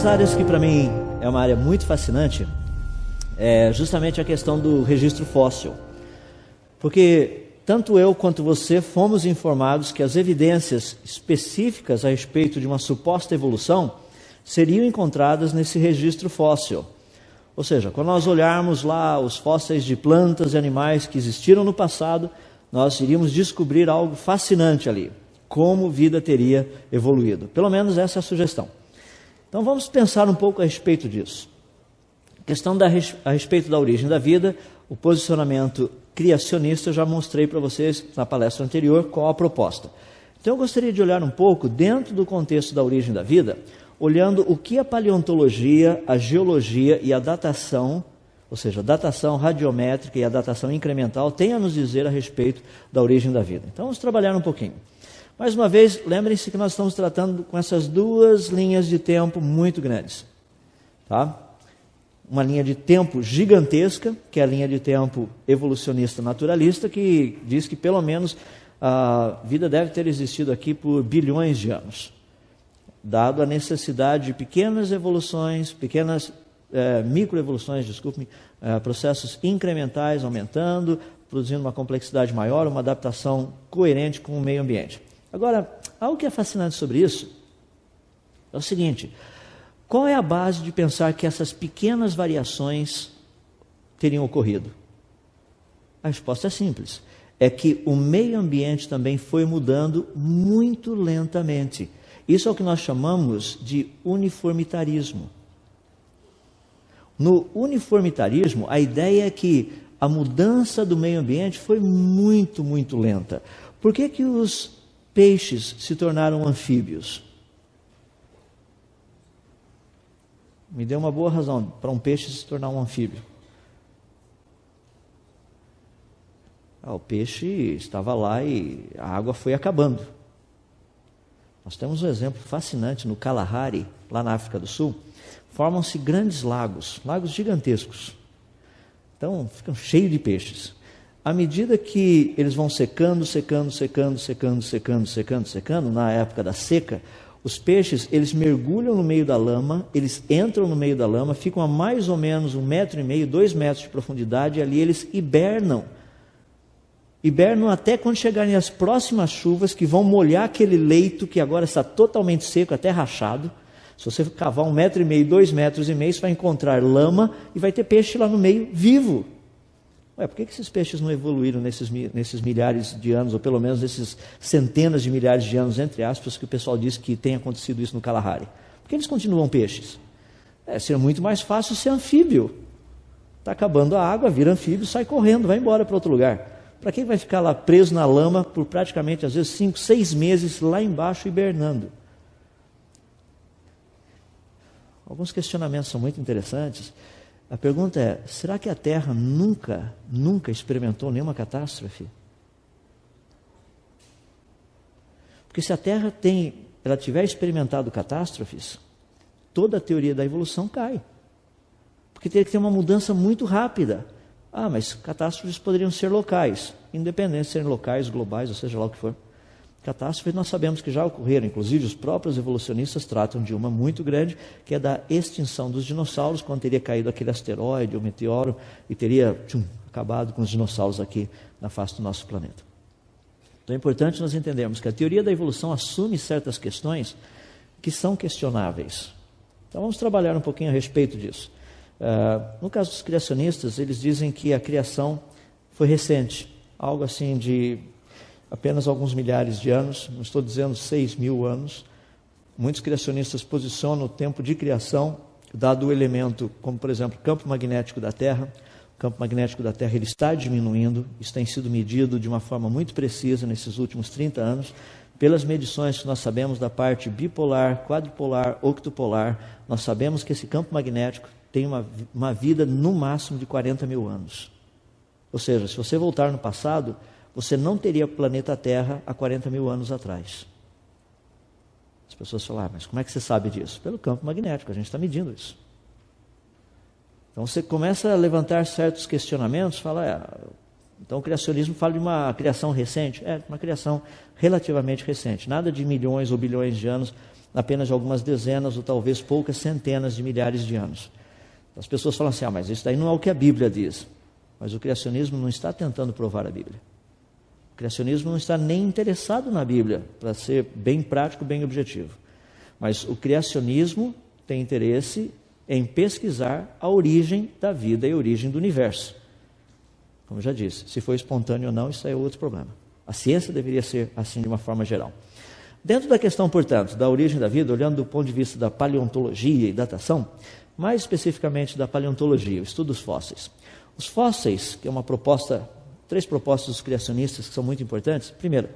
áreas que para mim é uma área muito fascinante é justamente a questão do registro fóssil. Porque tanto eu quanto você fomos informados que as evidências específicas a respeito de uma suposta evolução seriam encontradas nesse registro fóssil. Ou seja, quando nós olharmos lá os fósseis de plantas e animais que existiram no passado, nós iríamos descobrir algo fascinante ali, como vida teria evoluído. Pelo menos essa é a sugestão. Então vamos pensar um pouco a respeito disso. Questão a respeito da origem da vida, o posicionamento criacionista, eu já mostrei para vocês na palestra anterior qual a proposta. Então eu gostaria de olhar um pouco dentro do contexto da origem da vida, olhando o que a paleontologia, a geologia e a datação, ou seja, a datação radiométrica e a datação incremental têm a nos dizer a respeito da origem da vida. Então vamos trabalhar um pouquinho. Mais uma vez, lembrem-se que nós estamos tratando com essas duas linhas de tempo muito grandes. Tá? Uma linha de tempo gigantesca, que é a linha de tempo evolucionista naturalista, que diz que pelo menos a vida deve ter existido aqui por bilhões de anos, dado a necessidade de pequenas evoluções, microevoluções, processos incrementais aumentando, produzindo uma complexidade maior, uma adaptação coerente com o meio ambiente. Agora, algo que é fascinante sobre isso é o seguinte: qual é a base de pensar que essas pequenas variações teriam ocorrido? A resposta é simples. É que o meio ambiente também foi mudando muito lentamente. Isso é o que nós chamamos de uniformitarismo. No uniformitarismo, a ideia é que a mudança do meio ambiente foi muito, muito lenta. Por que os peixes se tornaram anfíbios? Me dê uma boa razão para um peixe se tornar um anfíbio. O peixe estava lá e a água foi acabando. Nós temos um exemplo fascinante no Kalahari, lá na África do Sul. Formam-se grandes lagos gigantescos. Então, ficam cheios de peixes. À medida que eles vão secando, na época da seca, os peixes, eles mergulham no meio da lama, eles entram no meio da lama, ficam a mais ou menos 1,5 metros, 2 metros de profundidade, e ali eles hibernam. Hibernam até quando chegarem as próximas chuvas, que vão molhar aquele leito que agora está totalmente seco, até rachado. Se você cavar 1,5 metros, 2 metros e meio, você vai encontrar lama e vai ter peixe lá no meio, vivo. Por que esses peixes não evoluíram nesses milhares de anos, ou pelo menos nesses centenas de milhares de anos, entre aspas, que o pessoal diz que tem acontecido isso no Kalahari? Por que eles continuam peixes? Seria muito mais fácil ser anfíbio. Está acabando a água, vira anfíbio, sai correndo, vai embora para outro lugar. Para quem vai ficar lá preso na lama por praticamente, às vezes, 5, 6 meses lá embaixo hibernando? Alguns questionamentos são muito interessantes. A pergunta é: será que a Terra nunca experimentou nenhuma catástrofe? Porque se a Terra ela tiver experimentado catástrofes, toda a teoria da evolução cai. Porque teria que ter uma mudança muito rápida. Mas catástrofes poderiam ser locais, independente de serem locais, globais, ou seja lá o que for. Catástrofes nós sabemos que já ocorreram, inclusive os próprios evolucionistas tratam de uma muito grande, que é da extinção dos dinossauros, quando teria caído aquele asteroide ou meteoro e teria acabado com os dinossauros aqui na face do nosso planeta. Então é importante nós entendermos que a teoria da evolução assume certas questões que são questionáveis. Então vamos trabalhar um pouquinho a respeito disso. No caso dos criacionistas, eles dizem que a criação foi recente, algo assim de apenas alguns milhares de anos, não estou dizendo 6.000 anos. Muitos criacionistas posicionam o tempo de criação, dado o elemento, como por exemplo, o campo magnético da Terra. O campo magnético da Terra ele está diminuindo, isso tem sido medido de uma forma muito precisa nesses últimos 30 anos, pelas medições que nós sabemos da parte bipolar, quadripolar, octopolar. Nós sabemos que esse campo magnético tem uma vida no máximo de 40.000 anos. Ou seja, se você voltar no passado, você não teria o planeta Terra há 40.000 anos atrás. As pessoas falam: mas como é que você sabe disso? Pelo campo magnético, a gente está medindo isso. Então você começa a levantar certos questionamentos, fala: então o criacionismo fala de uma criação recente? Uma criação relativamente recente, nada de milhões ou bilhões de anos. apenas de algumas dezenas ou talvez poucas centenas de milhares de anos. As pessoas falam assim, mas isso daí não é o que a Bíblia diz. Mas o criacionismo não está tentando provar a Bíblia. O criacionismo não está nem interessado na Bíblia, para ser bem prático, bem objetivo. Mas o criacionismo tem interesse em pesquisar a origem da vida e a origem do universo. Como eu já disse, se foi espontâneo ou não, isso aí é outro problema. A ciência deveria ser assim de uma forma geral. Dentro da questão, portanto, da origem da vida, olhando do ponto de vista da paleontologia e datação, mais especificamente da paleontologia, o estudo dos fósseis. Os fósseis, que é uma proposta, 3 propostas dos criacionistas que são muito importantes. Primeiro,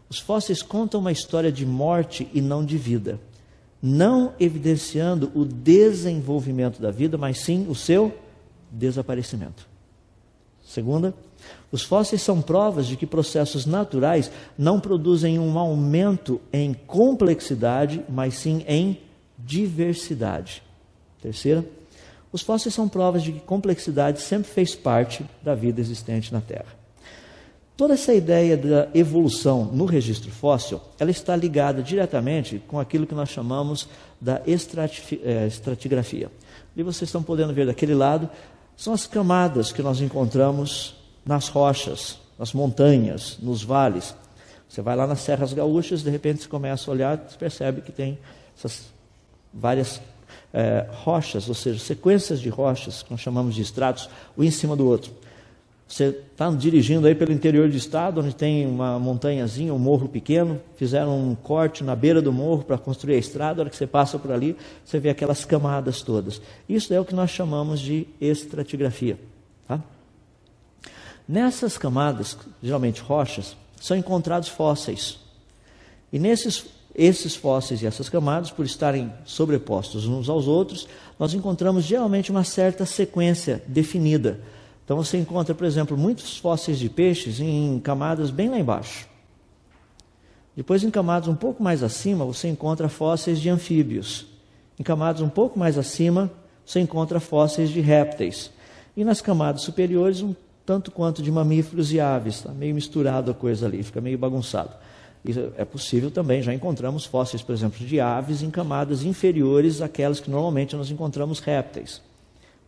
os fósseis contam uma história de morte e não de vida, não evidenciando o desenvolvimento da vida, mas sim o seu desaparecimento. Segunda, os fósseis são provas de que processos naturais não produzem um aumento em complexidade, mas sim em diversidade. Terceira, os fósseis são provas de que complexidade sempre fez parte da vida existente na Terra. Toda essa ideia da evolução no registro fóssil, ela está ligada diretamente com aquilo que nós chamamos da estratigrafia. E vocês estão podendo ver daquele lado, são as camadas que nós encontramos nas rochas, nas montanhas, nos vales. Você vai lá nas Serras Gaúchas, de repente você começa a olhar, você percebe que tem essas várias rochas, ou seja, sequências de rochas, que nós chamamos de estratos, um em cima do outro. Você está dirigindo aí pelo interior do estado, onde tem uma montanhazinha, um morro pequeno, fizeram um corte na beira do morro para construir a estrada, a hora que você passa por ali, você vê aquelas camadas todas. Isso é o que nós chamamos de estratigrafia. Tá? Nessas camadas, geralmente rochas, são encontrados fósseis. E esses fósseis e essas camadas, por estarem sobrepostos uns aos outros, nós encontramos geralmente uma certa sequência definida. Então você encontra, por exemplo, muitos fósseis de peixes em camadas bem lá embaixo. Depois, em camadas um pouco mais acima, você encontra fósseis de anfíbios. Em camadas um pouco mais acima, você encontra fósseis de répteis. E nas camadas superiores, um tanto quanto de mamíferos e aves. Está meio misturado a coisa ali, fica meio bagunçado. Isso é possível também, já encontramos fósseis, por exemplo, de aves em camadas inferiores àquelas que normalmente nós encontramos répteis.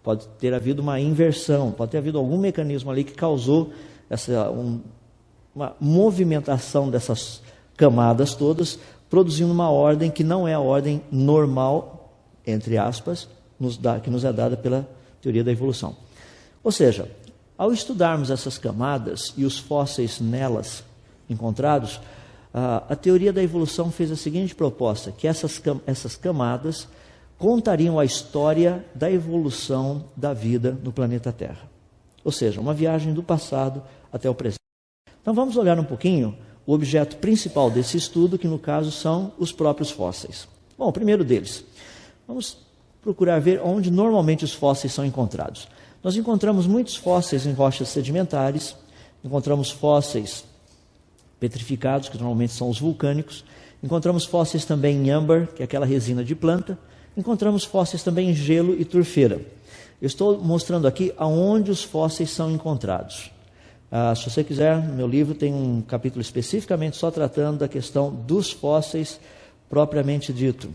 Pode ter havido uma inversão, pode ter havido algum mecanismo ali que causou uma movimentação dessas camadas todas, produzindo uma ordem que não é a ordem normal, entre aspas, que nos é dada pela teoria da evolução. Ou seja, ao estudarmos essas camadas e os fósseis nelas encontrados, a teoria da evolução fez a seguinte proposta, que essas camadas contariam a história da evolução da vida no planeta Terra. Ou seja, uma viagem do passado até o presente. Então vamos olhar um pouquinho o objeto principal desse estudo, que no caso são os próprios fósseis. Bom, o primeiro deles, vamos procurar ver onde normalmente os fósseis são encontrados. Nós encontramos muitos fósseis em rochas sedimentares, encontramos fósseis petrificados, que normalmente são os vulcânicos, encontramos fósseis também em âmbar, que é aquela resina de planta, encontramos fósseis também em gelo e turfeira. Eu estou mostrando aqui aonde os fósseis são encontrados. Se você quiser, no meu livro tem um capítulo especificamente só tratando da questão dos fósseis propriamente dito.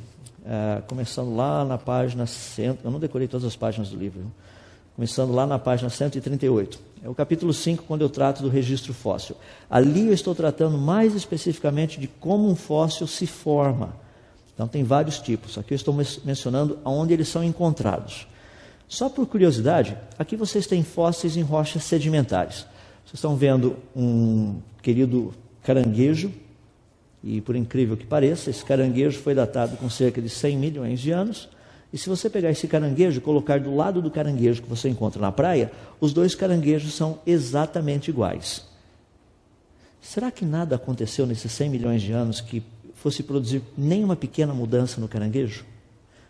Começando lá na página 100, eu não decorei todas as páginas do livro, começando lá na página 138. É o capítulo 5, quando eu trato do registro fóssil. Ali eu estou tratando mais especificamente de como um fóssil se forma. Então tem vários tipos. Aqui eu estou mencionando aonde eles são encontrados. Só por curiosidade, aqui vocês têm fósseis em rochas sedimentares. Vocês estão vendo um querido caranguejo, e por incrível que pareça, esse caranguejo foi datado com cerca de 100 milhões de anos. E se você pegar esse caranguejo e colocar do lado do caranguejo que você encontra na praia, os dois caranguejos são exatamente iguais. Será que nada aconteceu nesses 100 milhões de anos que fosse produzir nenhuma pequena mudança no caranguejo?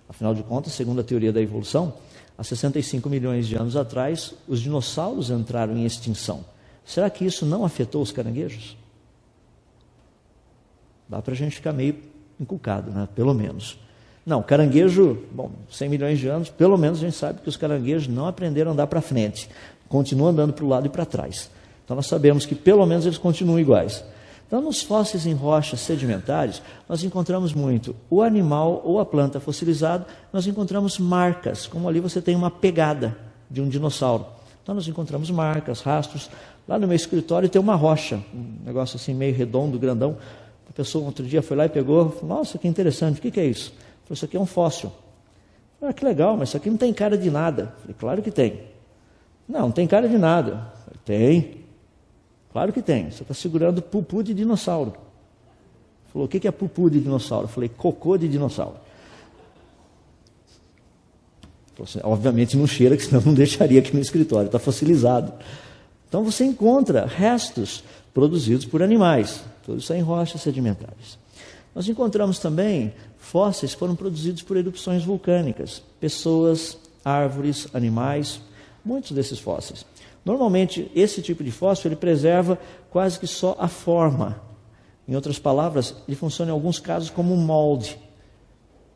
Afinal de contas, segundo a teoria da evolução, há 65 milhões de anos atrás, os dinossauros entraram em extinção. Será que isso não afetou os caranguejos? Dá para a gente ficar meio encucado, né? Pelo menos. Não, caranguejo, 100 milhões de anos, pelo menos a gente sabe que os caranguejos não aprenderam a andar para frente, continuam andando para o lado e para trás. Então nós sabemos que pelo menos eles continuam iguais. Então, nos fósseis em rochas sedimentares, nós encontramos muito o animal ou a planta fossilizado, nós encontramos marcas, como ali você tem uma pegada de um dinossauro. Então, nós encontramos marcas, rastros. Lá no meu escritório tem uma rocha, um negócio assim meio redondo, grandão. A pessoa outro dia foi lá e pegou, falou, nossa, que interessante, o que é isso? Falei, isso aqui é um fóssil. Ah, que legal, mas isso aqui não tem cara de nada. Falei, claro que tem. Não tem cara de nada. Falei, tem. Claro que tem. Você está segurando pupu de dinossauro. Falou, o que é pupu de dinossauro? Falei, cocô de dinossauro. Falou assim, obviamente não cheira, que senão não deixaria aqui no escritório, está fossilizado. Então você encontra restos produzidos por animais. Tudo isso é em rochas sedimentares. Nós encontramos também fósseis que foram produzidos por erupções vulcânicas. Pessoas, árvores, animais, muitos desses fósseis. Normalmente, esse tipo de fóssil, ele preserva quase que só a forma. Em outras palavras, ele funciona em alguns casos como um molde.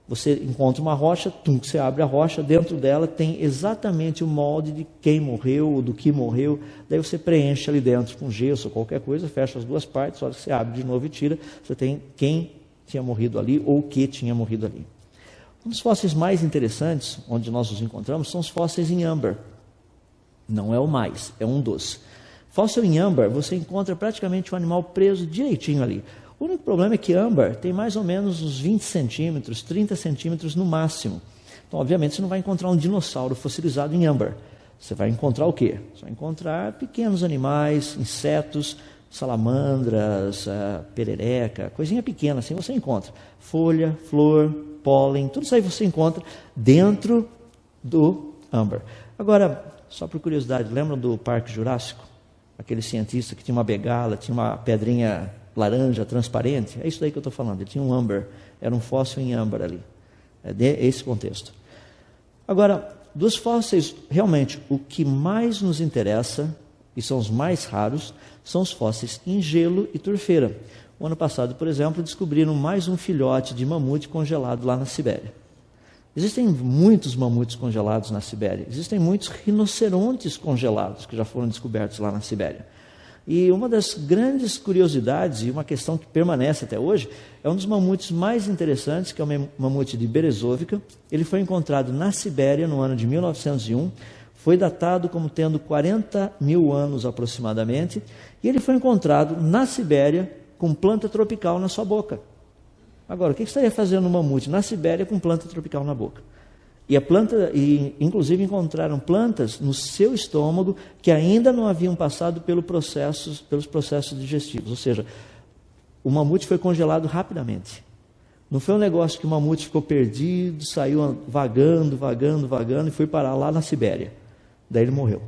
Você encontra uma rocha, você abre a rocha, dentro dela tem exatamente o molde de quem morreu, ou do que morreu, daí você preenche ali dentro com gesso ou qualquer coisa, fecha as duas partes, a hora que você abre de novo e tira, você tem quem tinha morrido ali ou o que tinha morrido ali. Um dos fósseis mais interessantes, onde nós os encontramos, são os fósseis em âmbar. Não é o mais, é um dos. Fóssil em âmbar, você encontra praticamente um animal preso direitinho ali. O único problema é que âmbar tem mais ou menos uns 20 centímetros, 30 centímetros no máximo. Então, obviamente, você não vai encontrar um dinossauro fossilizado em âmbar. Você vai encontrar o quê? Você vai encontrar pequenos animais, insetos, salamandras, perereca, coisinha pequena assim você encontra. Folha, flor, pólen, tudo isso aí você encontra dentro do âmbar. Agora, só por curiosidade, lembram do Parque Jurássico? Aquele cientista que tinha uma bengala, tinha uma pedrinha laranja transparente? É isso daí que eu estou falando, ele tinha um âmbar, era um fóssil em âmbar ali. É esse contexto. Agora, dos fósseis, realmente, o que mais nos interessa, e são os mais raros, são os fósseis em gelo e turfeira. O ano passado, por exemplo, descobriram mais um filhote de mamute congelado lá na Sibéria. Existem muitos mamutes congelados na Sibéria. Existem muitos rinocerontes congelados que já foram descobertos lá na Sibéria. E uma das grandes curiosidades, e uma questão que permanece até hoje, é um dos mamutes mais interessantes, que é o mamute de Berezovica. Ele foi encontrado na Sibéria no ano de 1901, foi datado como tendo 40 mil anos aproximadamente, e ele foi encontrado na Sibéria com planta tropical na sua boca. Agora, o que estaria fazendo um mamute na Sibéria com planta tropical na boca? Inclusive encontraram plantas no seu estômago que ainda não haviam passado pelos processos digestivos. Ou seja, o mamute foi congelado rapidamente. Não foi um negócio que o mamute ficou perdido, saiu vagando e foi parar lá na Sibéria. Daí ele morreu.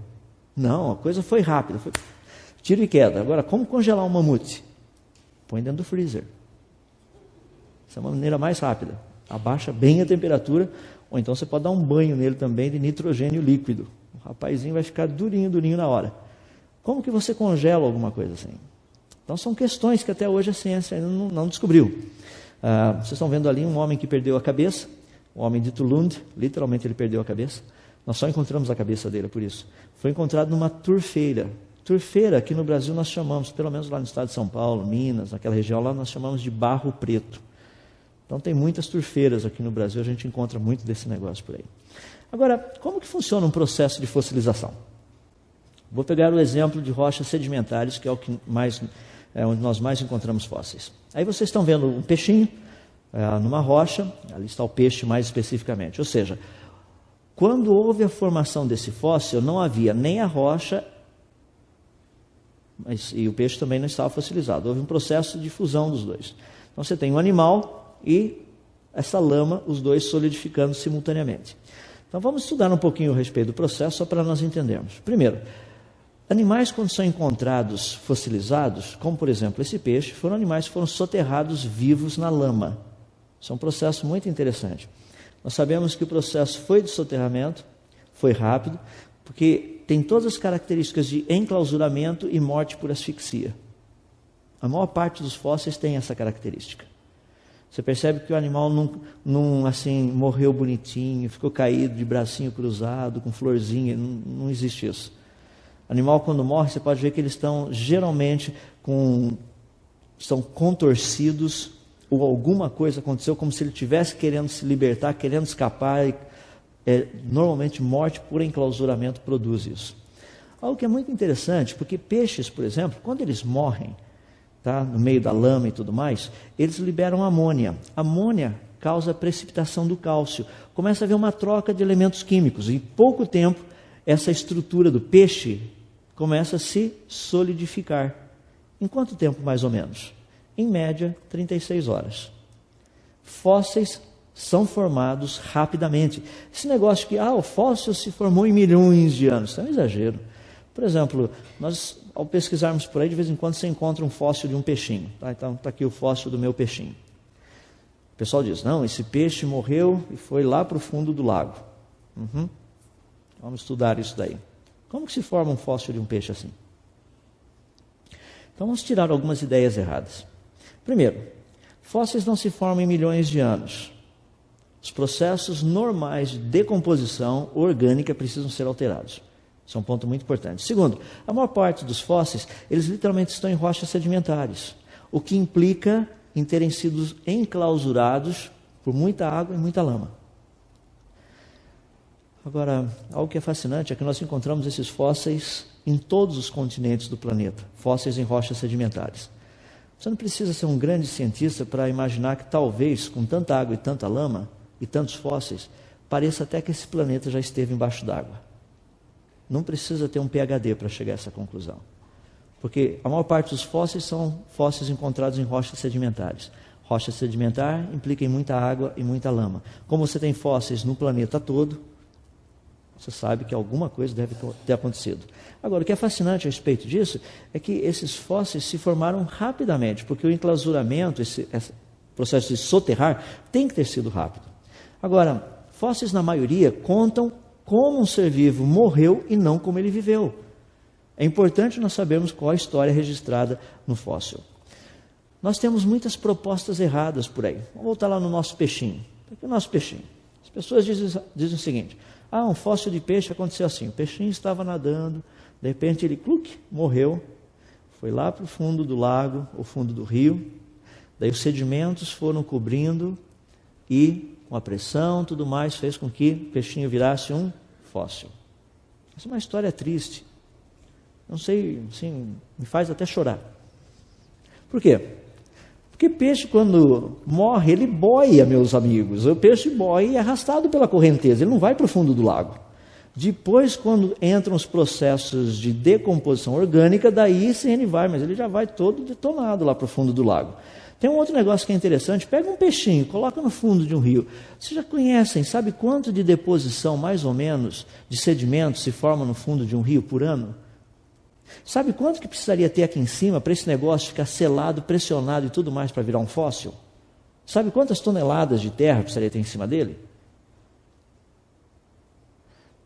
Não, a coisa foi rápida. Foi tiro e queda. Agora, como congelar um mamute? Põe dentro do freezer. Essa é uma maneira mais rápida. Abaixa bem a temperatura, ou então você pode dar um banho nele também de nitrogênio líquido. O rapazinho vai ficar durinho na hora. Como que você congela alguma coisa assim? Então são questões que até hoje a ciência ainda não descobriu. Vocês estão vendo ali um homem que perdeu a cabeça, o homem dito Lund, literalmente ele perdeu a cabeça. Nós só encontramos a cabeça dele, por isso. Foi encontrado numa turfeira. Turfeira, aqui no Brasil nós chamamos, pelo menos lá no estado de São Paulo, Minas, naquela região lá, nós chamamos de barro preto. Então tem muitas turfeiras aqui no Brasil, a gente encontra muito desse negócio por aí. Agora, como que funciona um processo de fossilização? Vou pegar o exemplo de rochas sedimentares, que é o que onde nós mais encontramos fósseis. Aí vocês estão vendo um peixinho numa rocha, ali está o peixe mais especificamente. Ou seja, quando houve a formação desse fóssil, não havia nem a rocha, e o peixe também não estava fossilizado. Houve um processo de fusão dos dois. Então você tem um animal e essa lama, os dois solidificando simultaneamente. Então vamos estudar um pouquinho a respeito do processo, só para nós entendermos. Primeiro, animais quando são encontrados fossilizados, como por exemplo esse peixe, foram animais que foram soterrados vivos na lama. Isso é um processo muito interessante. Nós sabemos que o processo foi de soterramento, foi rápido, porque tem todas as características de enclausuramento e morte por asfixia. A maior parte dos fósseis tem essa característica. Você percebe que o animal não assim, morreu bonitinho, ficou caído de bracinho cruzado, com florzinha, não existe isso. Animal quando morre, você pode ver que eles estão geralmente com estão contorcidos, ou alguma coisa aconteceu, como se ele estivesse querendo se libertar, querendo escapar. Normalmente, morte por enclausuramento produz isso. Algo que é muito interessante, porque peixes, por exemplo, quando eles morrem, tá, no meio da lama e tudo mais, eles liberam amônia. Amônia causa precipitação do cálcio. Começa a haver uma troca de elementos químicos. Em pouco tempo, essa estrutura do peixe começa a se solidificar. Em quanto tempo, mais ou menos? Em média, 36 horas. Fósseis são formados rapidamente. Esse negócio que o fóssil se formou em milhões de anos, isso é um exagero. Por exemplo, nós, ao pesquisarmos por aí, de vez em quando você encontra um fóssil de um peixinho. Tá? Então, está aqui o fóssil do meu peixinho. O pessoal diz, não, esse peixe morreu e foi lá para o fundo do lago. Vamos estudar isso daí. Como que se forma um fóssil de um peixe assim? Então, vamos tirar algumas ideias erradas. Primeiro, fósseis não se formam em milhões de anos. Os processos normais de decomposição orgânica precisam ser alterados. Isso é um ponto muito importante. Segundo, a maior parte dos fósseis, eles literalmente estão em rochas sedimentares, o que implica em terem sido enclausurados por muita água e muita lama. Agora, algo que é fascinante é que nós encontramos esses fósseis em todos os continentes do planeta, fósseis em rochas sedimentares. Você não precisa ser um grande cientista para imaginar que talvez, com tanta água e tanta lama e tantos fósseis, pareça até que esse planeta já esteve embaixo d'água. Não precisa ter um PhD para chegar a essa conclusão. Porque a maior parte dos fósseis são fósseis encontrados em rochas sedimentares. Rocha sedimentar implica em muita água e muita lama. Como você tem fósseis no planeta todo, você sabe que alguma coisa deve ter acontecido. Agora, o que é fascinante a respeito disso é que esses fósseis se formaram rapidamente, porque o enclausuramento, esse processo de soterrar, tem que ter sido rápido. Agora, fósseis, na maioria, contam como um ser vivo morreu e não como ele viveu. É importante nós sabermos qual a história registrada no fóssil. Nós temos muitas propostas erradas por aí. Vamos voltar lá no nosso peixinho. Aqui é o nosso peixinho. As pessoas dizem o seguinte: um fóssil de peixe aconteceu assim. O peixinho estava nadando, de repente ele, morreu, foi lá para o fundo do lago, ou fundo do rio, daí os sedimentos foram cobrindo e, com a pressão, tudo mais, fez com que o peixinho virasse um fóssil. Essa é uma história triste. Não sei, assim, me faz até chorar. Por quê? Porque peixe, quando morre, ele boia, meus amigos. O peixe boia e é arrastado pela correnteza, ele não vai para o fundo do lago. Depois, quando entram os processos de decomposição orgânica, daí sim ele vai, mas ele já vai todo detonado lá para o fundo do lago. Tem um outro negócio que é interessante, pega um peixinho, coloca no fundo de um rio. Vocês já conhecem, sabe quanto de deposição, mais ou menos, de sedimentos se forma no fundo de um rio por ano? Sabe quanto que precisaria ter aqui em cima para esse negócio ficar selado, pressionado e tudo mais para virar um fóssil? Sabe quantas toneladas de terra precisaria ter em cima dele?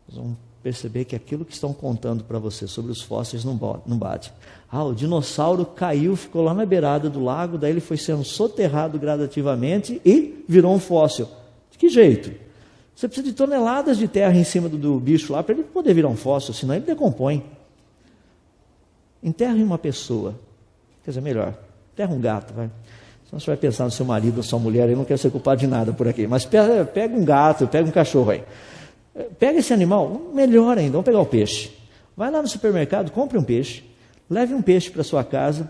Vocês vão perceber que aquilo que estão contando para você sobre os fósseis não bate. O dinossauro caiu, ficou lá na beirada do lago, daí ele foi sendo soterrado gradativamente e virou um fóssil. De que jeito? Você precisa de toneladas de terra em cima do bicho lá para ele poder virar um fóssil, senão ele decompõe. Enterre uma pessoa, quer dizer, melhor, enterra um gato, vai. Senão você vai pensar no seu marido, na sua mulher, ele não quer ser culpado de nada por aqui, mas pega um gato, pega um cachorro aí. Pega esse animal, melhor ainda, vamos pegar o peixe. Vai lá no supermercado, compre um peixe, leve um peixe para sua casa,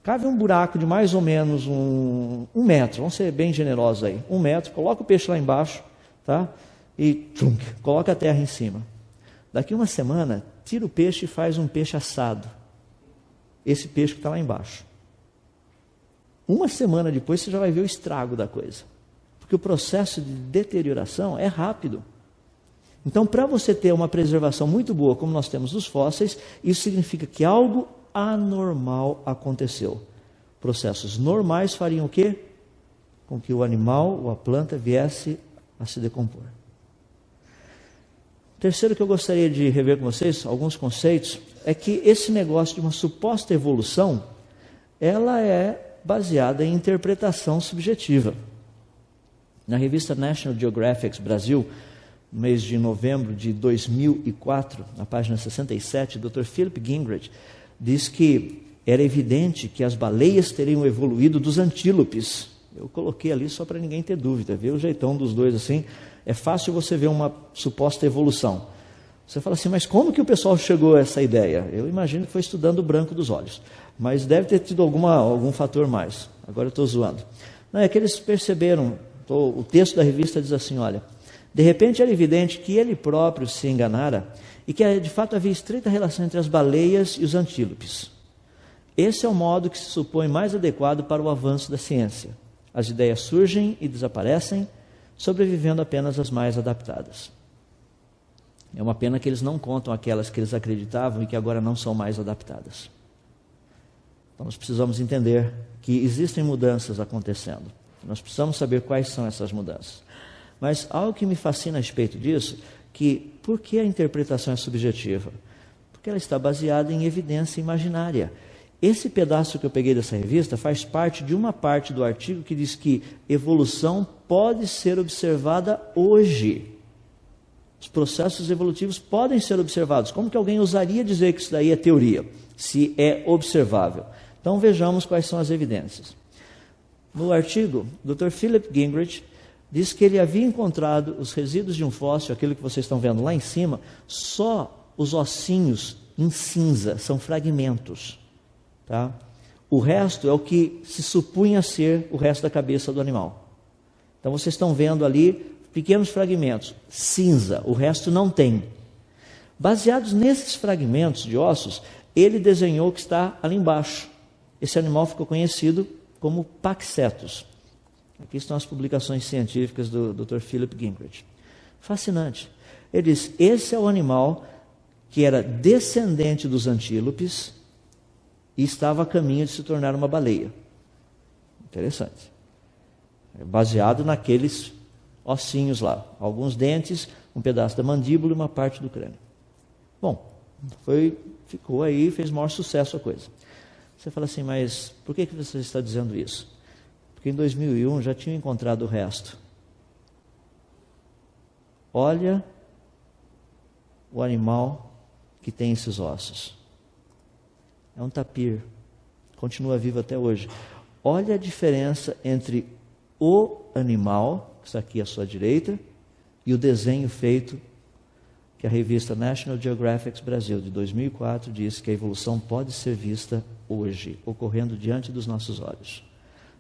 cave um buraco de mais ou menos um metro, vamos ser bem generosos aí, 1 metro, coloca o peixe lá embaixo, tá? E coloca a terra em cima. Daqui uma semana, tira o peixe e faz um peixe assado. Esse peixe que está lá embaixo. Uma semana depois você já vai ver o estrago da coisa. Porque o processo de deterioração é rápido. Então, para você ter uma preservação muito boa, como nós temos dos fósseis, isso significa que algo anormal aconteceu. Processos normais fariam o quê? Com que o animal ou a planta viesse a se decompor. Terceiro que eu gostaria de rever com vocês, alguns conceitos, é que esse negócio de uma suposta evolução, ela é baseada em interpretação subjetiva. Na revista National Geographic Brasil, no mês de novembro de 2004, na página 67, o Dr. Philip Gingrich diz que era evidente que as baleias teriam evoluído dos antílopes. Eu coloquei ali só para ninguém ter dúvida, ver o jeitão dos dois assim. É fácil você ver uma suposta evolução. Você fala assim, mas como que o pessoal chegou a essa ideia? Eu imagino que foi estudando o branco dos olhos, mas deve ter tido algum fator mais. Agora eu estou zoando. Não, é que eles perceberam, o texto da revista diz assim, olha, de repente era evidente que ele próprio se enganara e que de fato havia estreita relação entre as baleias e os antílopes. Esse é o modo que se supõe mais adequado para o avanço da ciência. As ideias surgem e desaparecem, sobrevivendo apenas as mais adaptadas. É uma pena que eles não contam aquelas que eles acreditavam e que agora não são mais adaptadas. Então nós precisamos entender que existem mudanças acontecendo. Nós precisamos saber quais são essas mudanças. Mas algo que me fascina a respeito disso, que por que a interpretação é subjetiva? Porque ela está baseada em evidência imaginária. Esse pedaço que eu peguei dessa revista faz parte de uma parte do artigo que diz que evolução pode ser observada hoje. Os processos evolutivos podem ser observados. Como que alguém ousaria dizer que isso daí é teoria, se é observável? Então vejamos quais são as evidências. No artigo, o Dr. Philip Gingrich diz que ele havia encontrado os resíduos de um fóssil, aquilo que vocês estão vendo lá em cima, só os ossinhos em cinza, são fragmentos. Tá? O resto é o que se supunha ser o resto da cabeça do animal. Então vocês estão vendo ali pequenos fragmentos, cinza, o resto não tem. Baseados nesses fragmentos de ossos, ele desenhou o que está ali embaixo. Esse animal ficou conhecido como Paxetus. Aqui estão as publicações científicas do Dr. Philip Gingrich. Fascinante. Ele diz, esse é o animal que era descendente dos antílopes e estava a caminho de se tornar uma baleia. Interessante. Baseado naqueles ossinhos lá, alguns dentes, um pedaço da mandíbula e uma parte do crânio. Bom, ficou aí, fez maior sucesso a coisa. Você fala assim, mas por que você está dizendo isso? Porque em 2001 já tinham encontrado o resto. Olha o animal que tem esses ossos. É um tapir, continua vivo até hoje. Olha a diferença entre o animal, que está aqui à sua direita, e o desenho feito, que a revista National Geographic Brasil, de 2004, diz que a evolução pode ser vista hoje, ocorrendo diante dos nossos olhos.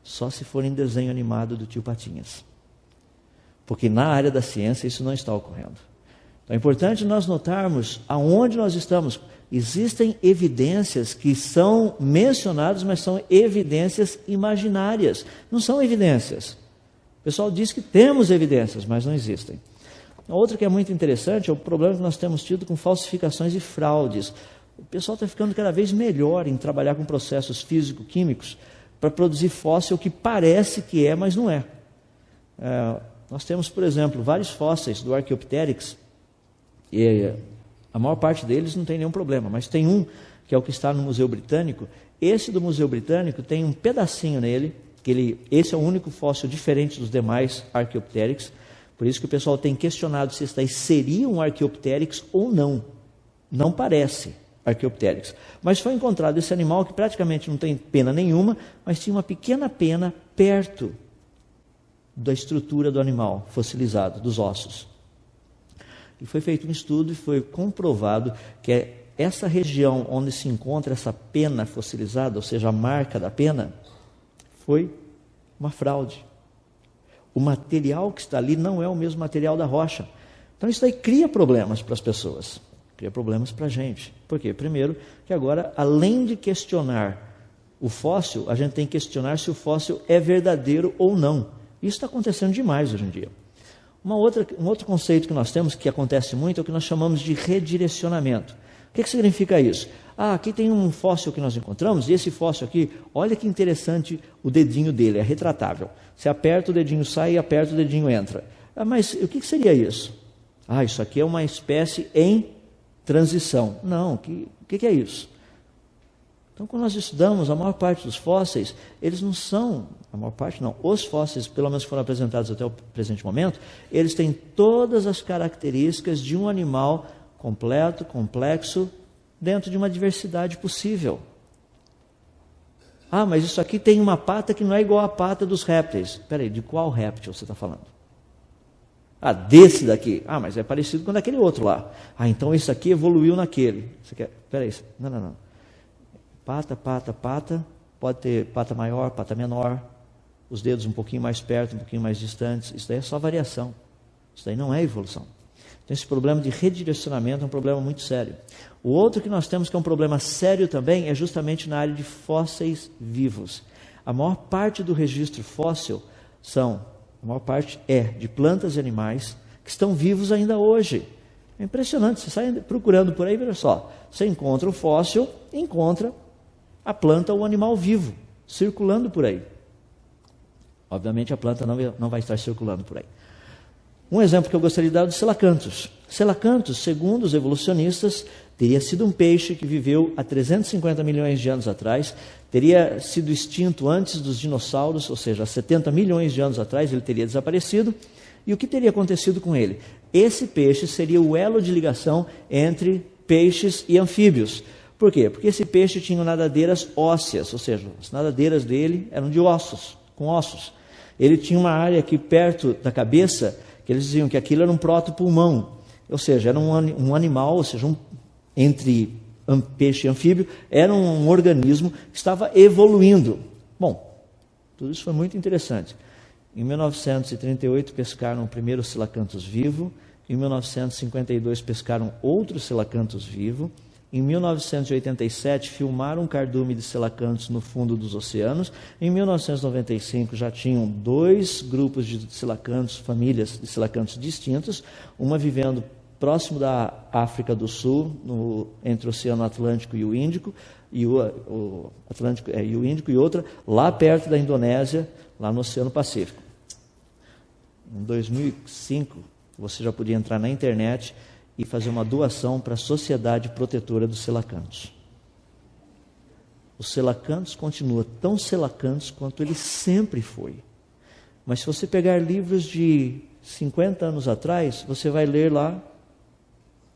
Só se for em desenho animado do tio Patinhas. Porque na área da ciência isso não está ocorrendo. Então é importante nós notarmos aonde nós estamos. Existem evidências que são mencionadas, mas são evidências imaginárias. Não são evidências. O pessoal diz que temos evidências, mas não existem. Outra que é muito interessante é o problema que nós temos tido com falsificações e fraudes. O pessoal está ficando cada vez melhor em trabalhar com processos físico-químicos para produzir fóssil que parece que é, mas não é. Nós temos, por exemplo, vários fósseis do Archaeopteryx, e a maior parte deles não tem nenhum problema, mas tem um, que é o que está no Museu Britânico. Esse do Museu Britânico tem um pedacinho nele, esse é o único fóssil diferente dos demais Archaeopteryx, por isso que o pessoal tem questionado se isso daí seria um Archaeopteryx ou não. Não parece Archaeopteryx. Mas foi encontrado esse animal que praticamente não tem pena nenhuma, mas tinha uma pequena pena perto da estrutura do animal fossilizado, dos ossos. E foi feito um estudo e foi comprovado que essa região onde se encontra essa pena fossilizada, ou seja, a marca da pena, foi uma fraude. O material que está ali não é o mesmo material da rocha. Então isso aí cria problemas para as pessoas, cria problemas para a gente. Por quê? Primeiro, que agora, além de questionar o fóssil, a gente tem que questionar se o fóssil é verdadeiro ou não. Isso está acontecendo demais hoje em dia. Um outro conceito que nós temos, que acontece muito, é o que nós chamamos de redirecionamento. O que significa isso? Aqui tem um fóssil que nós encontramos, e esse fóssil aqui, olha que interessante o dedinho dele, é retratável. Você aperta, o dedinho sai, e aperta, o dedinho entra. Mas o que seria isso? Isso aqui é uma espécie em transição. Não, o que é isso? Então, quando nós estudamos, a maior parte dos fósseis, eles não são, a maior parte não, os fósseis, pelo menos que foram apresentados até o presente momento, eles têm todas as características de um animal completo, complexo, dentro de uma diversidade possível. Ah, mas isso aqui tem uma pata que não é igual à pata dos répteis. Espera aí, de qual réptil você está falando? Ah, desse daqui. Ah, mas é parecido com aquele outro lá. Ah, então esse aqui evoluiu naquele. Você quer? Espera aí. Não. Pata. Pode ter pata maior, pata menor. Os dedos um pouquinho mais perto, um pouquinho mais distantes. Isso daí é só variação. Isso daí não é evolução. Então esse problema de redirecionamento é um problema muito sério. O outro que nós temos que é um problema sério também é justamente na área de fósseis vivos. A maior parte do registro fóssil a maior parte é de plantas e animais que estão vivos ainda hoje. É impressionante, você sai procurando por aí, veja só, você encontra o fóssil, encontra a planta ou o animal vivo, circulando por aí. Obviamente a planta não vai estar circulando por aí. Um exemplo que eu gostaria de dar é o de Selacanthus. Selacanthus, segundo os evolucionistas, teria sido um peixe que viveu há 350 milhões de anos atrás, teria sido extinto antes dos dinossauros, ou seja, há 70 milhões de anos atrás ele teria desaparecido. E o que teria acontecido com ele? Esse peixe seria o elo de ligação entre peixes e anfíbios. Por quê? Porque esse peixe tinha nadadeiras ósseas, ou seja, as nadadeiras dele eram de ossos, com ossos. Ele tinha uma área aqui perto da cabeça, que eles diziam que aquilo era um protopulmão, ou seja, era um animal, ou seja, entre peixe e anfíbio, era um organismo que estava evoluindo. Bom, tudo isso foi muito interessante. Em 1938 pescaram o primeiro Selacanthus vivo, em 1952 pescaram outro Selacanthus vivo, em 1987 filmaram um cardume de Selacanthus no fundo dos oceanos, em 1995 já tinham 2 grupos de Selacanthus, famílias de Selacanthus distintos, uma vivendo próximo da África do Sul, entre o Oceano Atlântico e o Índico, e o Atlântico e o Índico, e outra lá perto da Indonésia, lá no Oceano Pacífico. Em 2005, você já podia entrar na internet e fazer uma doação para a Sociedade Protetora dos Selacanthus. O Selacanthus continua tão Selacanthus quanto ele sempre foi. Mas se você pegar livros de 50 anos atrás, você vai ler lá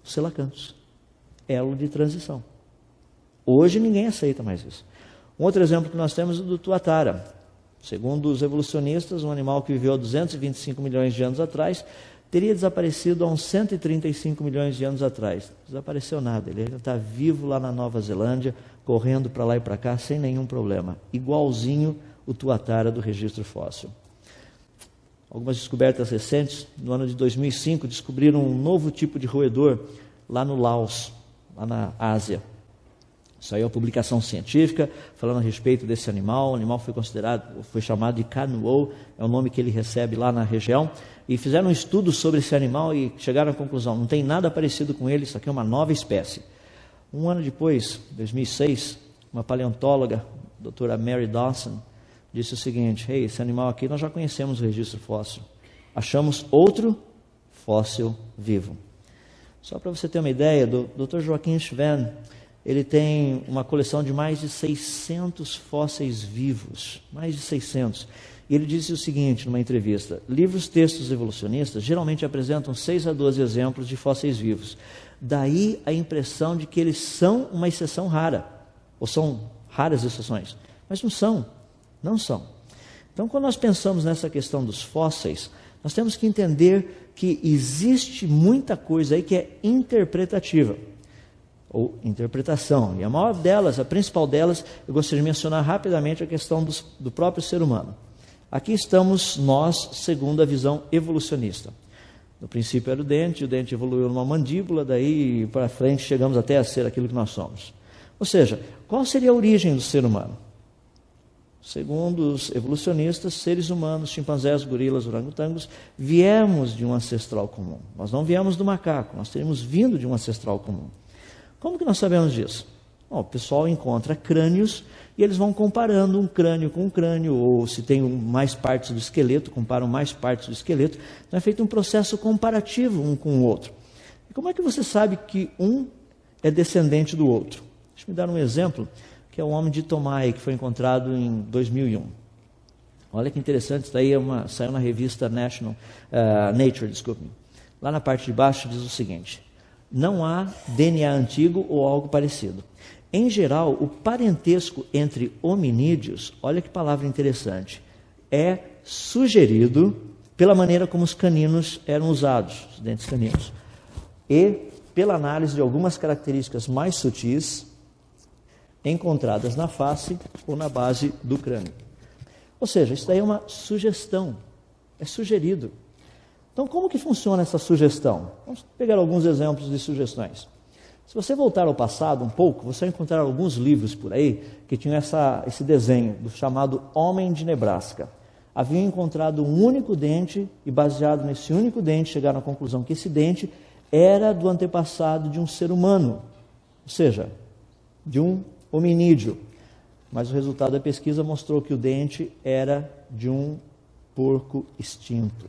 o Selacanthus, elo de transição. Hoje ninguém aceita mais isso. Um outro exemplo que nós temos é o do tuatara. Segundo os evolucionistas, um animal que viveu há 225 milhões de anos atrás teria desaparecido há uns 135 milhões de anos atrás. Desapareceu nada, ele ainda está vivo lá na Nova Zelândia, correndo para lá e para cá sem nenhum problema. Igualzinho o tuatara do registro fóssil. Algumas descobertas recentes, no ano de 2005, descobriram um novo tipo de roedor lá no Laos, lá na Ásia. Saiu a publicação científica falando a respeito desse animal. O animal foi chamado de Kanuo, é o nome que ele recebe lá na região. E fizeram um estudo sobre esse animal e chegaram à conclusão, não tem nada parecido com ele, isso aqui é uma nova espécie. Um ano depois, 2006, uma paleontóloga, a doutora Mary Dawson, disse o seguinte: esse animal aqui nós já conhecemos o registro fóssil. Achamos outro fóssil vivo. Só para você ter uma ideia, o Dr. Joaquim Schwen, ele tem uma coleção de mais de 600 fósseis vivos, mais de 600. E ele disse o seguinte numa entrevista: livros, textos evolucionistas geralmente apresentam 6 a 12 exemplos de fósseis vivos. Daí a impressão de que eles são uma exceção rara, ou são raras exceções, mas não são. Então, quando nós pensamos nessa questão dos fósseis, nós temos que entender que existe muita coisa aí que é interpretativa, ou interpretação. E a maior delas, a principal delas, eu gostaria de mencionar rapidamente a questão do próprio ser humano. Aqui estamos nós, segundo a visão evolucionista. No princípio era o dente evoluiu numa mandíbula, daí para frente chegamos até a ser aquilo que nós somos. Ou seja, qual seria a origem do ser humano? Segundo os evolucionistas, seres humanos, chimpanzés, gorilas, orangotangos, viemos de um ancestral comum. Nós não viemos do macaco, nós teríamos vindo de um ancestral comum. Como que nós sabemos disso? Bom, o pessoal encontra crânios e eles vão comparando um crânio com um crânio, ou se tem mais partes do esqueleto, comparam mais partes do esqueleto. Então é feito um processo comparativo um com o outro. E como é que você sabe que um é descendente do outro? Deixa eu dar um exemplo, que é o homem de Tomai, que foi encontrado em 2001. Olha que interessante, isso daí saiu na revista Nature. Lá na parte de baixo diz o seguinte: não há DNA antigo ou algo parecido. Em geral, o parentesco entre hominídeos, olha que palavra interessante, é sugerido pela maneira como os caninos eram usados, os dentes caninos, e pela análise de algumas características mais sutis encontradas na face ou na base do crânio. Ou seja, isso daí é uma sugestão, é sugerido. Então, como que funciona essa sugestão? Vamos pegar alguns exemplos de sugestões. Se você voltar ao passado um pouco, você vai encontrar alguns livros por aí que tinham esse desenho do chamado Homem de Nebraska. Haviam encontrado um único dente e, baseado nesse único dente, chegaram à conclusão que esse dente era do antepassado de um ser humano, ou seja, de um hominídeo. Mas o resultado da pesquisa mostrou que o dente era de um porco extinto.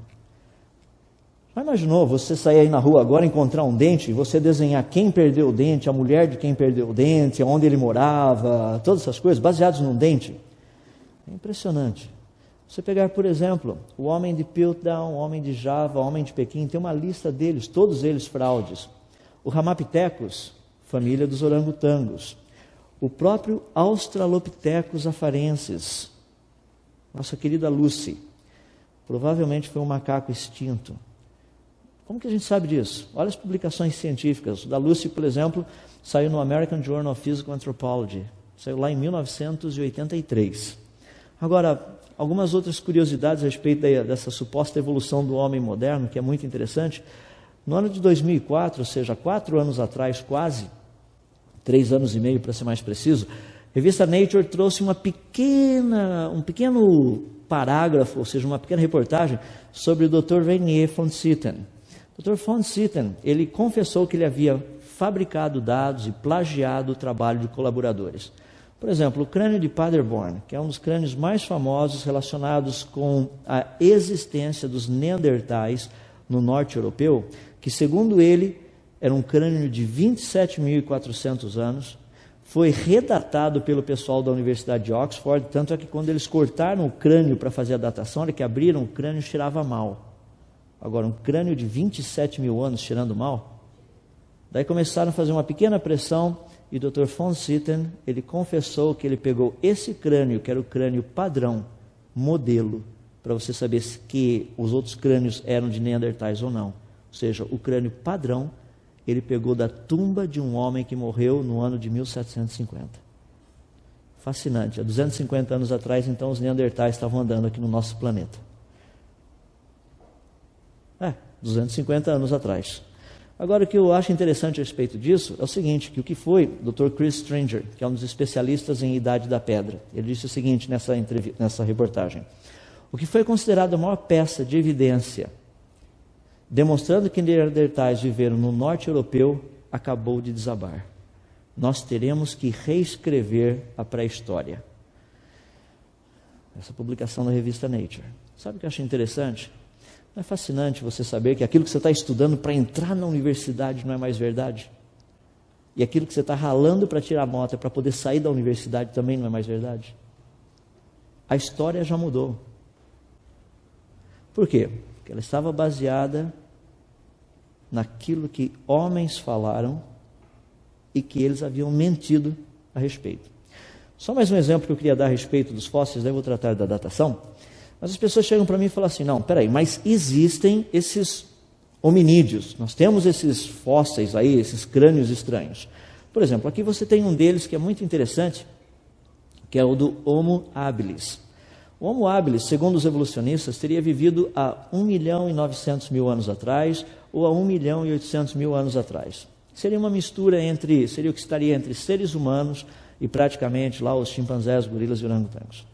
Já imaginou você sair aí na rua agora, encontrar um dente e você desenhar quem perdeu o dente, a mulher de quem perdeu o dente, onde ele morava, todas essas coisas, baseados num dente? É impressionante. Você pegar, por exemplo, o homem de Piltdown, o homem de Java, o homem de Pequim, tem uma lista deles, todos eles fraudes. O Ramapithecus, família dos orangotangos. O próprio Australopithecus afarensis, nossa querida Lucy, provavelmente foi um macaco extinto. Como que a gente sabe disso? Olha as publicações científicas. O da Lucy, por exemplo, saiu no American Journal of Physical Anthropology. Saiu lá em 1983. Agora, algumas outras curiosidades a respeito dessa suposta evolução do homem moderno, que é muito interessante. No ano de 2004, ou seja, 4 anos atrás quase, 3 anos e meio para ser mais preciso, a revista Nature trouxe um pequeno parágrafo, ou seja, uma pequena reportagem sobre o Dr. Reinier von Sitten. O Dr. von Sitten, ele confessou que ele havia fabricado dados e plagiado o trabalho de colaboradores. Por exemplo, o crânio de Paderborn, que é um dos crânios mais famosos relacionados com a existência dos neandertais no norte europeu, que segundo ele era um crânio de 27.400 anos, foi redatado pelo pessoal da Universidade de Oxford, tanto é que quando eles cortaram o crânio para fazer a datação, olha que abriram o crânio, cheirava mal. Agora, um crânio de 27 mil anos cheirando mal? Daí começaram a fazer uma pequena pressão e o Dr. von Sitten, ele confessou que ele pegou esse crânio, que era o crânio padrão, modelo, para você saber que os outros crânios eram de neandertais ou não. Ou seja, o crânio padrão, ele pegou da tumba de um homem que morreu no ano de 1750. Fascinante. Há 250 anos atrás, então, os neandertais estavam andando aqui no nosso planeta. 250 anos atrás. Agora, o que eu acho interessante a respeito disso é o seguinte, que o que foi o Dr. Chris Stringer, que é um dos especialistas em Idade da Pedra, ele disse o seguinte nessa reportagem: o que foi considerado a maior peça de evidência, demonstrando que neandertais viveram no norte europeu, acabou de desabar. Nós teremos que reescrever a pré-história. Essa publicação na revista Nature. Sabe o que eu acho interessante? Não é fascinante você saber que aquilo que você está estudando para entrar na universidade não é mais verdade? E aquilo que você está ralando para tirar nota para poder sair da universidade também não é mais verdade? A história já mudou. Por quê? Porque ela estava baseada naquilo que homens falaram e que eles haviam mentido a respeito. Só mais um exemplo que eu queria dar a respeito dos fósseis, daí eu vou tratar da datação. Mas as pessoas chegam para mim e falam assim, não, peraí, mas existem esses hominídeos, nós temos esses fósseis aí, esses crânios estranhos. Por exemplo, aqui você tem um deles que é muito interessante, que é o do Homo habilis. O Homo habilis, segundo os evolucionistas, teria vivido há 1.900.000 anos atrás ou há 1.800.000 anos atrás. Seria uma mistura seria o que estaria entre seres humanos e praticamente lá os chimpanzés, gorilas e orangotangos.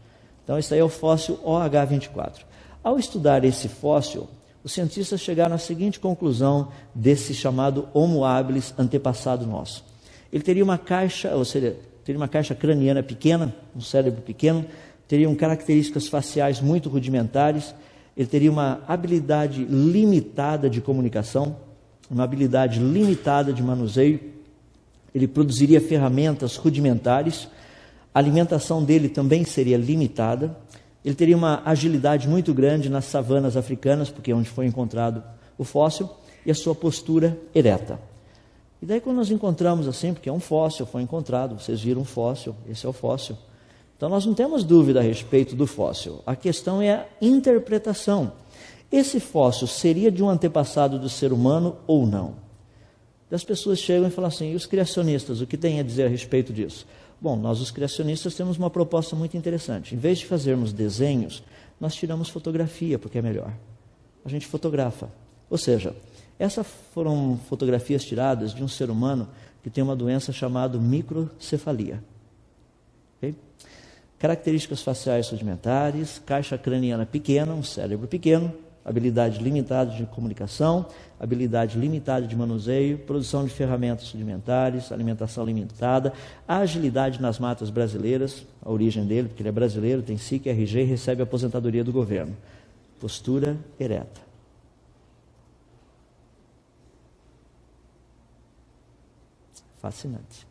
Então, esse aí é o fóssil OH24. Ao estudar esse fóssil, os cientistas chegaram à seguinte conclusão desse chamado Homo habilis antepassado nosso. Ele teria uma caixa, ou seja, teria uma caixa craniana pequena, um cérebro pequeno, teriam características faciais muito rudimentares, ele teria uma habilidade limitada de comunicação, uma habilidade limitada de manuseio, ele produziria ferramentas rudimentares, a alimentação dele também seria limitada, ele teria uma agilidade muito grande nas savanas africanas, porque é onde foi encontrado o fóssil, e a sua postura ereta. E daí quando nós encontramos assim, porque é um fóssil, foi encontrado, vocês viram um fóssil, esse é o fóssil. Então nós não temos dúvida a respeito do fóssil. A questão é a interpretação. Esse fóssil seria de um antepassado do ser humano ou não? As pessoas chegam e falam assim, e os criacionistas, o que têm a dizer a respeito disso? Bom, nós os criacionistas temos uma proposta muito interessante. Em vez de fazermos desenhos, nós tiramos fotografia, porque é melhor. A gente fotografa. Ou seja, essas foram fotografias tiradas de um ser humano que tem uma doença chamada microcefalia. Okay? Características faciais rudimentares, caixa craniana pequena, um cérebro pequeno, habilidade limitada de comunicação, habilidade limitada de manuseio, produção de ferramentas rudimentares, alimentação limitada, agilidade nas matas brasileiras, a origem dele, porque ele é brasileiro, tem SIC, RG e recebe a aposentadoria do governo. Postura ereta. Fascinante.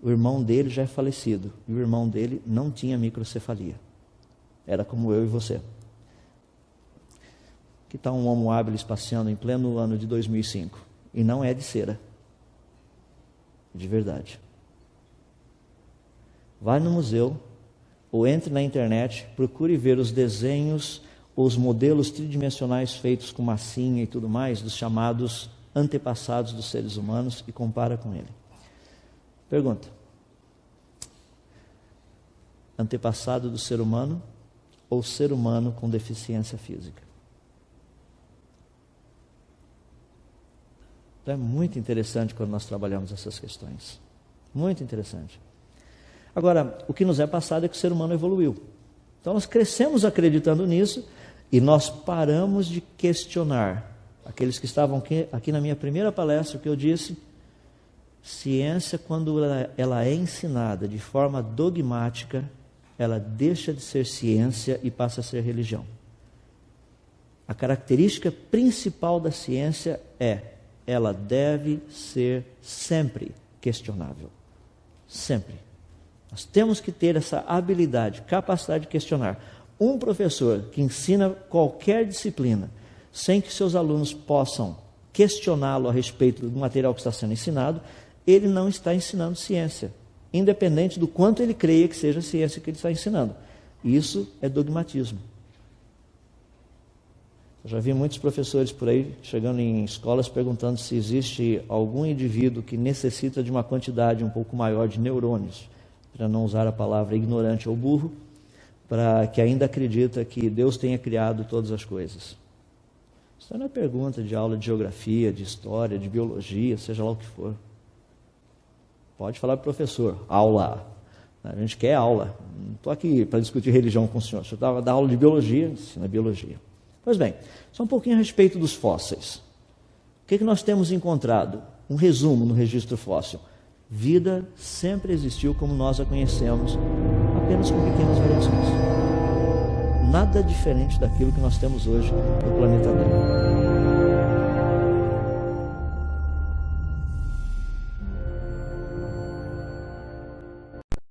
O irmão dele já é falecido, e o irmão dele não tinha microcefalia. Era como eu e você. Que está um Homo habilis passeando em pleno ano de 2005, e não é de cera, de verdade. Vai no museu, ou entre na internet, procure ver os desenhos, os modelos tridimensionais feitos com massinha e tudo mais, dos chamados antepassados dos seres humanos, e compara com ele. Pergunta: antepassado do ser humano ou ser humano com deficiência física? Então é muito interessante quando nós trabalhamos essas questões. Muito interessante. Agora, o que nos é passado é que o ser humano evoluiu. Então nós crescemos acreditando nisso e nós paramos de questionar. Aqueles que estavam aqui na minha primeira palestra, o que eu disse, ciência, quando ela é ensinada de forma dogmática, ela deixa de ser ciência e passa a ser religião. A característica principal da ciência ela deve ser sempre questionável. Sempre. Nós temos que ter essa habilidade, capacidade de questionar. Um professor que ensina qualquer disciplina, sem que seus alunos possam questioná-lo a respeito do material que está sendo ensinado, ele não está ensinando ciência, independente do quanto ele creia que seja a ciência que ele está ensinando. Isso é dogmatismo. Eu já vi muitos professores por aí, chegando em escolas, perguntando se existe algum indivíduo que necessita de uma quantidade um pouco maior de neurônios, para não usar a palavra ignorante ou burro, para que ainda acredita que Deus tenha criado todas as coisas. Isso não é pergunta de aula de geografia, de história, de biologia, seja lá o que for. Pode falar para o professor, aula. A gente quer aula. Não estou aqui para discutir religião com o senhor. O senhor estava dando aula de biologia, ensina biologia. Pois bem, só um pouquinho a respeito dos fósseis. O que nós temos encontrado? Um resumo no registro fóssil. Vida sempre existiu como nós a conhecemos, apenas com pequenas variações. Nada diferente daquilo que nós temos hoje no planeta Terra.